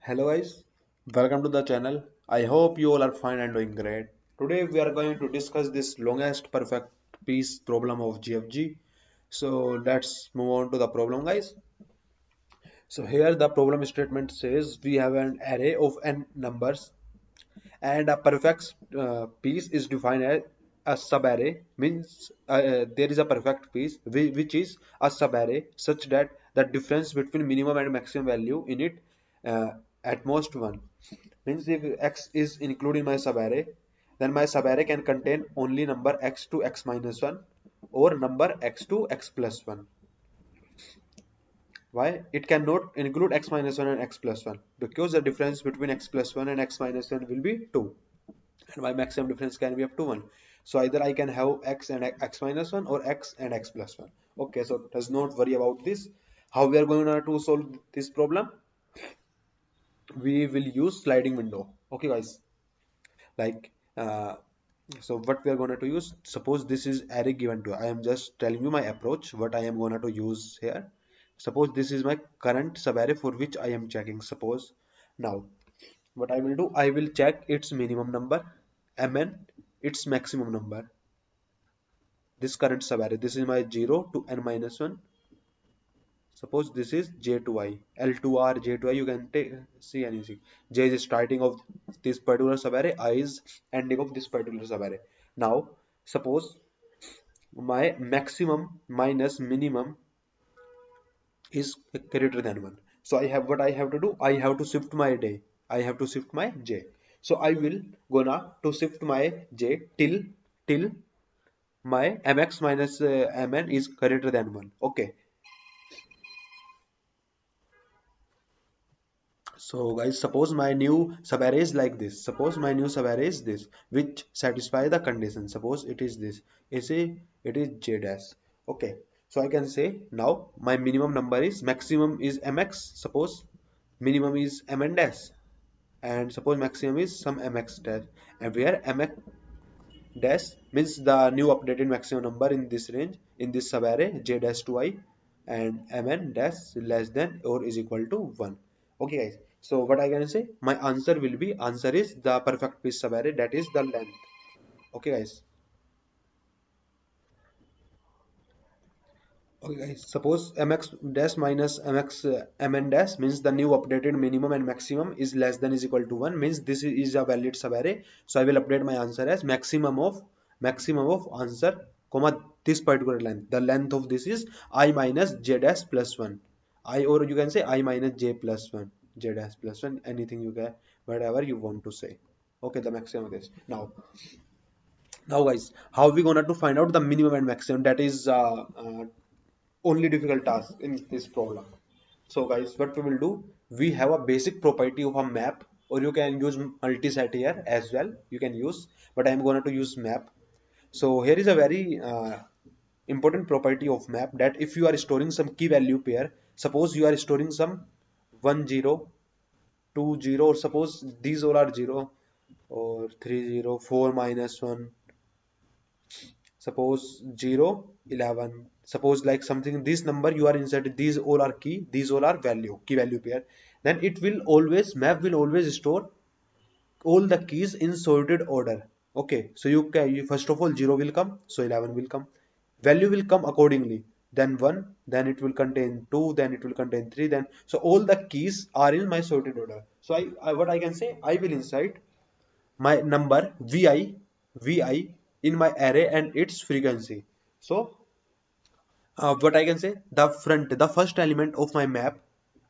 Hello guys, welcome to the channel. I hope you all are fine and doing great. Today we are going to discuss this longest perfect piece problem of GFG. So let's move on to the problem guys. So here the problem statement says we have an array of n numbers and a perfect piece is defined as a subarray means there is a perfect piece which is a subarray such that the difference between minimum and maximum value in it uh, at most one means if x is included in my subarray, then my subarray can contain only number x to x minus 1 or number x to x plus 1. Why? It cannot include x minus 1 and x plus 1 because the difference between x plus 1 and x minus 1 will be 2 and my maximum difference can be up to 1. So either I can have x and x minus 1 or x and x plus 1. Okay, so does not worry about this. How we are going to solve this problem? We will use sliding window. Okay guys, like so what we are going to use, suppose this is array given to, I am just telling you my approach what I am going to use here. Suppose this is my current subarray for which I am checking. Suppose now what I will do, I will check its minimum number mn, its maximum number. This current subarray, this is my 0 to n minus 1. Suppose this is j to I, l to r, j to I, you can take see anything. J is starting of this particular subarray, I is ending of this particular subarray. Now suppose my maximum minus minimum is greater than 1. So I have what I have to do, I have to shift my day, I have to shift my j. So I will gonna to shift my j till my mx minus mn is greater than 1. Okay, so guys, suppose my new subarray is like this. Suppose my new subarray is this, which satisfy the condition. Suppose it is this. It is j dash. Okay. So I can say now my minimum number is maximum is mx. Suppose minimum is mn dash, and suppose maximum is some mx dash. And where mx dash means the new updated maximum number in this range in this subarray j dash to I, and mn dash less than or is equal to 1. Okay guys, so what I can say, my answer will be, answer is the perfect piece subarray, that is the length. Okay guys. Okay guys, suppose mx dash minus mx mn dash means the new updated minimum and maximum is less than is equal to 1 means this is a valid subarray. So I will update my answer as maximum of answer comma this particular length. The length of this is I minus j dash plus 1. I, or you can say I minus j plus 1, j dash plus 1, anything you can, whatever you want to say. Okay, the maximum of this. Now guys, how we gonna to find out the minimum and maximum? That is only difficult task in this problem. So guys, what we will do, we have a basic property of a map, or you can use multi-set here as well, you can use, but I am going to use map. So here is a very important property of map, that if you are storing some key value pair, suppose you are storing some 10 20, or suppose these all are 0 or 30 4 minus 1, suppose 0 11, suppose like something, this number you are inserted, these all are key, these all are value, key value pair, then it will always, map will always store all the keys in sorted order. Okay, so you can, first of all 0 will come, so 11 will come, value will come accordingly, then 1, then it will contain 2, then it will contain 3, then so all the keys are in my sorted order. So I what I can say, I will insert my number vi in my array and its frequency. So what I can say, the first element of my map,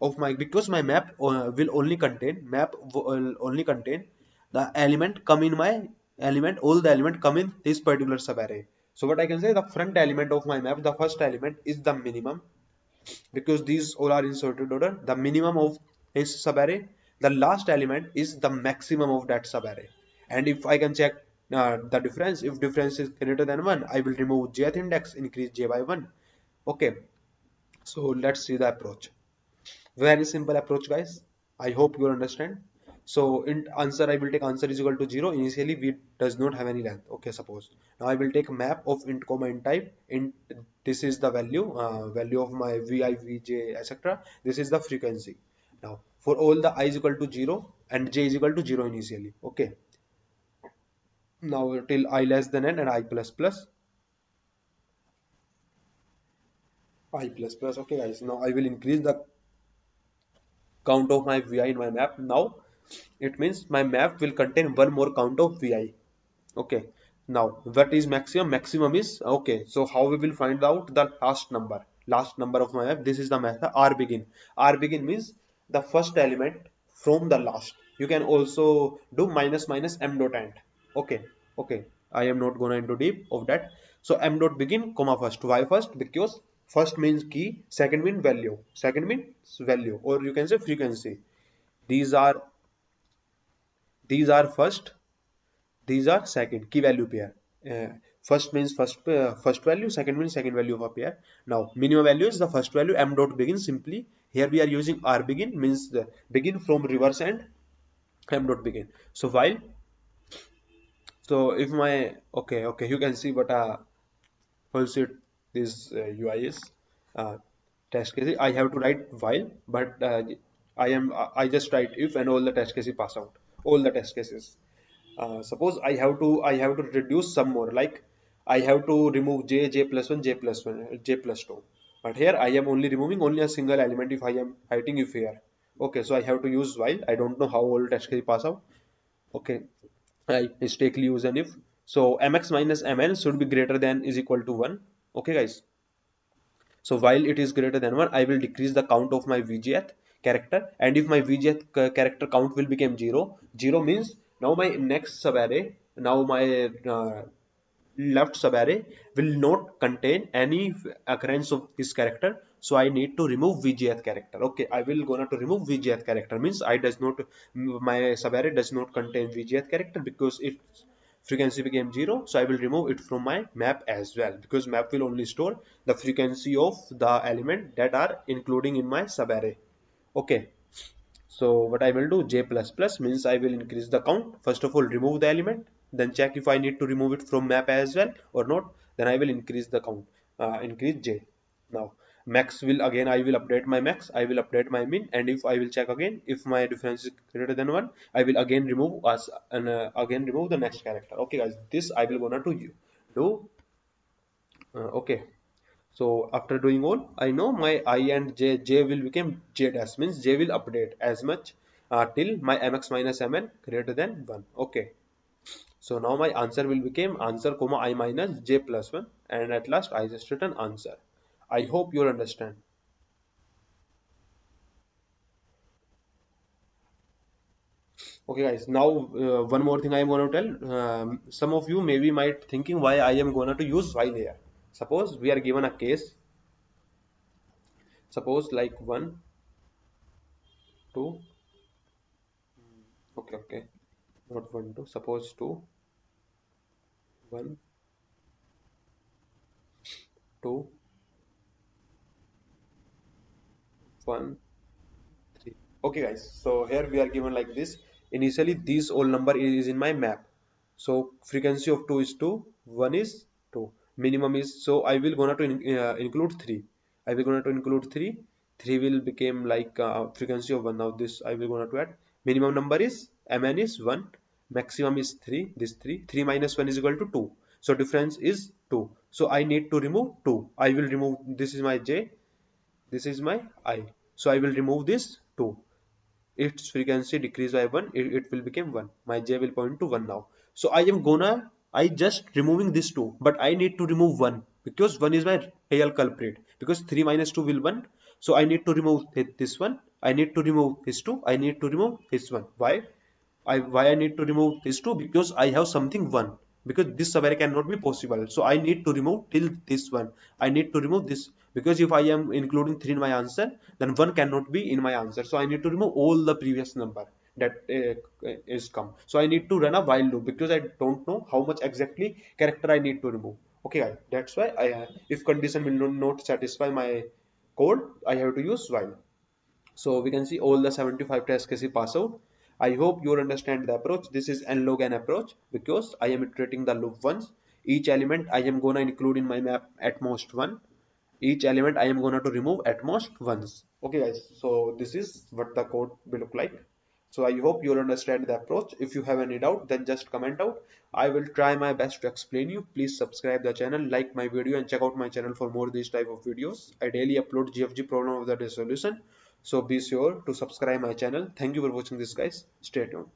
of my, because my map will only contain, map will only contain the element come in my element, all the element come in this particular subarray. So what I can say, the front element of my map, the first element is the minimum, because these all are in sorted order, the minimum of his subarray. The last element is the maximum of that subarray. And if I can check the difference, if difference is greater than 1, I will remove jth index, increase j by 1. Okay, so let's see the approach. Very simple approach guys, I hope you understand. So in answer, I will take answer is equal to 0, initially we does not have any length. Okay, suppose now I will take map of int comma int type, int, this is the value, value of my vi vj etc, this is the frequency. Now for all the I is equal to 0 and j is equal to 0 initially. Okay. Now till I less than n and I plus plus I plus plus. Okay guys, now I will increase the count of my vi in my map. Now it means my map will contain one more count of vi. Okay. Now what is maximum? Maximum is okay. So how we will find out the last number? Last number of my map. This is the method r begin. R begin means the first element from the last. You can also do minus minus m dot end. Okay. Okay. I am not gonna into deep of that. So m dot begin comma first. Why first? Because first means key, second means value. Second means value, or you can say frequency. These are first, these are second key value pair. First means first value, second means second value of a pair. Now minimum value is the first value m dot begin. Simply here we are using r begin, means the begin from reverse end m dot begin. So while, so if my, okay, you can see what full set this UI is test case. I have to write while, but I just write if and all the test cases pass out, all the test cases. Suppose I have to reduce some more, like I have to remove j plus 1, j plus 1, j plus 2. But here I am only removing only a single element if I am writing if here. Okay, so I have to use while. I don't know how all test case pass out. Okay, I mistakenly use an if. So mx minus mn should be greater than is equal to 1. Okay, guys. So while it is greater than 1, I will decrease the count of my VGth character. And if my VGth character count will become 0, 0 means now my next subarray, now my left subarray will not contain any occurrence of this character. So I need to remove VGth character. Okay, I will gonna to remove VGth character, means I does not, my subarray does not contain VGth character because its frequency became 0. So I will remove it from my map as well, because map will only store the frequency of the element that are including in my subarray. Okay. So what I will do, j plus plus means I will increase the count. First of all, remove the element, then check if I need to remove it from map as well or not. Then I will increase the count, increase j. Now max will, again I will update my max, I will update my min, and if I will check again if my difference is greater than 1, I will again remove us and again remove the next character. Okay guys, this I will gonna to do. Okay. So after doing all, I know my I and j will become j dash, means j will update as much till my mx minus mn greater than 1. Okay. So now my answer will become answer comma I minus j plus 1, and at last I just written answer. I hope you understand. Okay guys, now one more thing I am going to tell. Some of you maybe might thinking why I am going to use while here. Suppose we are given a case. Suppose like 1, 2, okay, not 1, 2, suppose 2, 1, 2, 1, 3. Okay guys, so here we are given like this. Initially this whole number is in my map. So frequency of 2 is 2, 1 is 2, minimum is, so I will gonna to include 3. I will gonna to include 3. 3 will become like frequency of 1. Now this I will gonna to add. Minimum number is mn is 1, maximum is 3, this 3. 3 minus 1 is equal to 2. So difference is 2. So I need to remove 2. I will remove, this is my j, this is my I. So I will remove this 2. Its frequency decrease by 1, it will become 1. My j will point to 1 now. So I am gonna, I just removing this 2, but I need to remove 1 because 1 is my real culprit, because 3 minus 2 will 1. So I need to remove this one. I need to remove his 2. I need to remove his 1. Why? Why I need to remove this 2? Because I have something 1. Because this subarray cannot be possible. So I need to remove till this one. I need to remove this, because if I am including 3 in my answer, then 1 cannot be in my answer. So I need to remove all the previous number that is come. So I need to run a while loop because I don't know how much exactly character I need to remove. Okay, guys, that's why I if condition will not satisfy my code, I have to use while. So we can see all the 75 test cases pass out. I hope you understand the approach. This is n log n approach because I am iterating the loop once. Each element I am gonna include in my map at most one. Each element I am going to remove at most once. Okay guys, so this is what the code will look like. So I hope you'll understand the approach. If you have any doubt, then just comment out. I will try my best to explain you. Please subscribe the channel, like my video, and check out my channel for more these type of videos. I daily upload GFG problem of the day solution. So be sure to subscribe my channel. Thank you for watching this guys. Stay tuned.